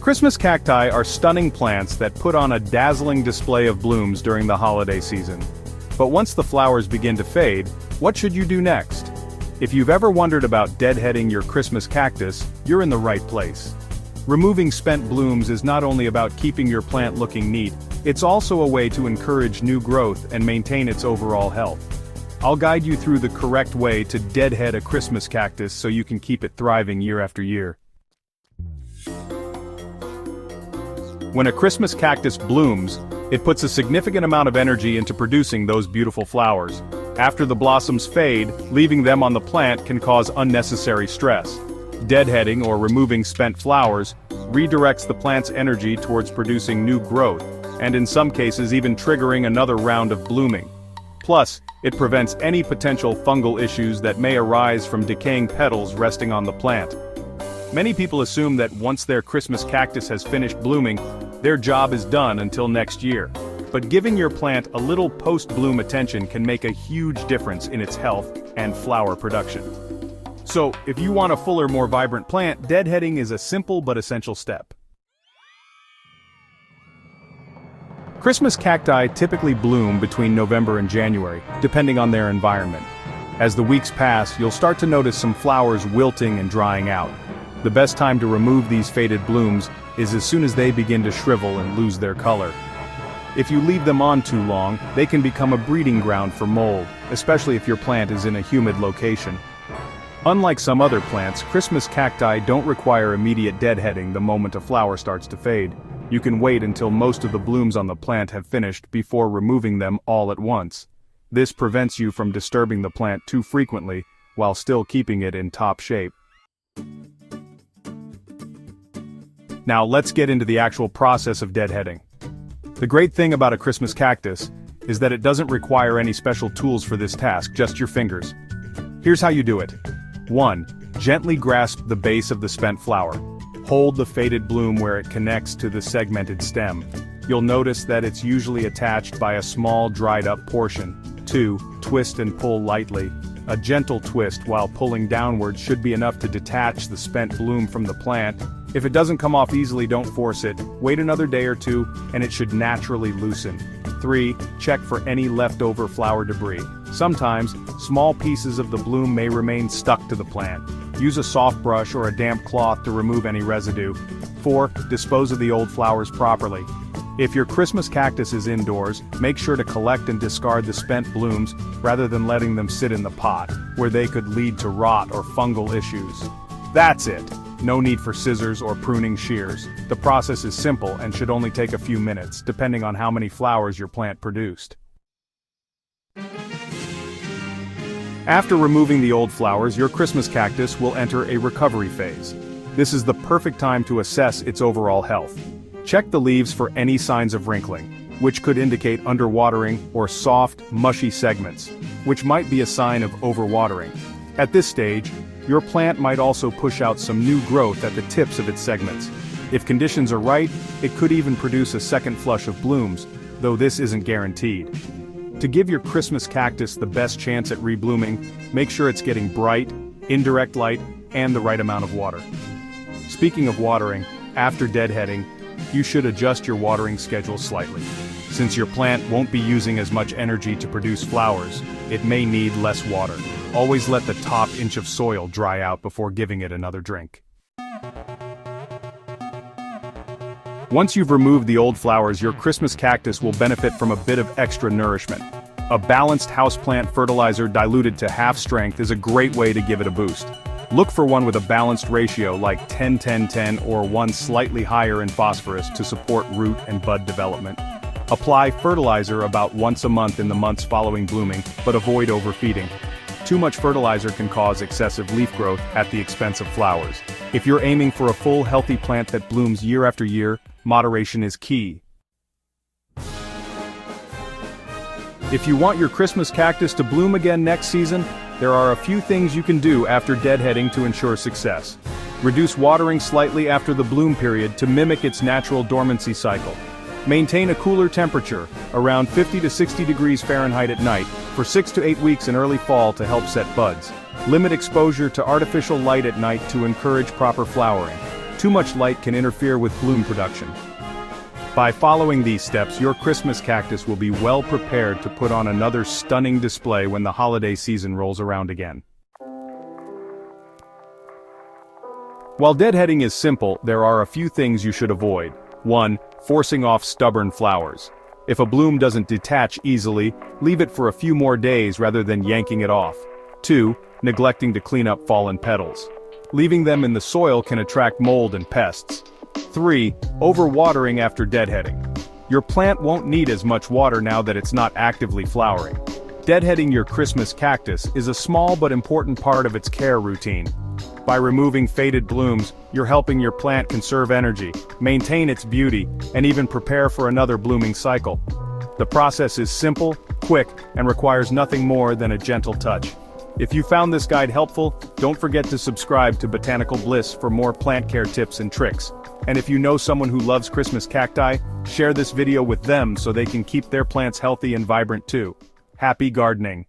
Christmas cacti are stunning plants that put on a dazzling display of blooms during the holiday season. But once the flowers begin to fade, what should you do next? If you've ever wondered about deadheading your Christmas cactus, you're in the right place. Removing spent blooms is not only about keeping your plant looking neat, it's also a way to encourage new growth and maintain its overall health. I'll guide you through the correct way to deadhead a Christmas cactus so you can keep it thriving year after year. When a Christmas cactus blooms, it puts a significant amount of energy into producing those beautiful flowers. After the blossoms fade, leaving them on the plant can cause unnecessary stress. Deadheading or removing spent flowers redirects the plant's energy towards producing new growth, and in some cases even triggering another round of blooming. Plus, it prevents any potential fungal issues that may arise from decaying petals resting on the plant. Many people assume that once their Christmas cactus has finished blooming, their job is done until next year. But giving your plant a little post-bloom attention can make a huge difference in its health and flower production. So, if you want a fuller, more vibrant plant, deadheading is a simple but essential step. Christmas cacti typically bloom between November and January, depending on their environment. As the weeks pass, you'll start to notice some flowers wilting and drying out. The best time to remove these faded blooms is as soon as they begin to shrivel and lose their color. If you leave them on too long, they can become a breeding ground for mold, especially if your plant is in a humid location. Unlike some other plants, Christmas cacti don't require immediate deadheading the moment a flower starts to fade. You can wait until most of the blooms on the plant have finished before removing them all at once. This prevents you from disturbing the plant too frequently, while still keeping it in top shape. Now let's get into the actual process of deadheading. The great thing about a Christmas cactus is that it doesn't require any special tools for this task, just your fingers. Here's how you do it. 1. Gently grasp the base of the spent flower. Hold the faded bloom where it connects to the segmented stem. You'll notice that it's usually attached by a small dried up portion. 2. Twist and pull lightly. A gentle twist while pulling downward should be enough to detach the spent bloom from the plant. If it doesn't come off easily, don't force it. Wait another day or two, and it should naturally loosen. 3. Check for any leftover flower debris. Sometimes, small pieces of the bloom may remain stuck to the plant. Use a soft brush or a damp cloth to remove any residue. 4. Dispose of the old flowers properly. If your Christmas cactus is indoors, make sure to collect and discard the spent blooms rather than letting them sit in the pot, where they could lead to rot or fungal issues. That's it. No need for scissors or pruning shears. The process is simple and should only take a few minutes, depending on how many flowers your plant produced. After removing the old flowers, your Christmas cactus will enter a recovery phase. This is the perfect time to assess its overall health. Check the leaves for any signs of wrinkling, which could indicate underwatering, or soft, mushy segments, which might be a sign of overwatering. At this stage, your plant might also push out some new growth at the tips of its segments. If conditions are right, it could even produce a second flush of blooms, though this isn't guaranteed. To give your Christmas cactus the best chance at reblooming, make sure it's getting bright, indirect light, and the right amount of water. Speaking of watering, after deadheading, you should adjust your watering schedule slightly. Since your plant won't be using as much energy to produce flowers, it may need less water. Always let the top inch of soil dry out before giving it another drink. Once you've removed the old flowers, your Christmas cactus will benefit from a bit of extra nourishment. A balanced houseplant fertilizer diluted to half strength is a great way to give it a boost. Look for one with a balanced ratio like 10-10-10 or one slightly higher in phosphorus to support root and bud development. Apply fertilizer about once a month in the months following blooming, but avoid overfeeding. Too much fertilizer can cause excessive leaf growth at the expense of flowers. If you're aiming for a full, healthy plant that blooms year after year, moderation is key. If you want your Christmas cactus to bloom again next season, there are a few things you can do after deadheading to ensure success. Reduce watering slightly after the bloom period to mimic its natural dormancy cycle. Maintain a cooler temperature, around 50 to 60 degrees Fahrenheit at night, for 6 to 8 weeks in early fall to help set buds. Limit exposure to artificial light at night to encourage proper flowering. Too much light can interfere with bloom production. By following these steps, your Christmas cactus will be well prepared to put on another stunning display when the holiday season rolls around again. While deadheading is simple, there are a few things you should avoid. 1. Forcing off stubborn flowers. If a bloom doesn't detach easily, leave it for a few more days rather than yanking it off. 2. Neglecting to clean up fallen petals. Leaving them in the soil can attract mold and pests. 3. Overwatering after deadheading. Your plant won't need as much water now that it's not actively flowering. Deadheading your Christmas cactus is a small but important part of its care routine. By removing faded blooms, you're helping your plant conserve energy, maintain its beauty, and even prepare for another blooming cycle. The process is simple, quick, and requires nothing more than a gentle touch. If you found this guide helpful, don't forget to subscribe to Botanical Bliss for more plant care tips and tricks. And if you know someone who loves Christmas cacti, share this video with them so they can keep their plants healthy and vibrant too. Happy gardening!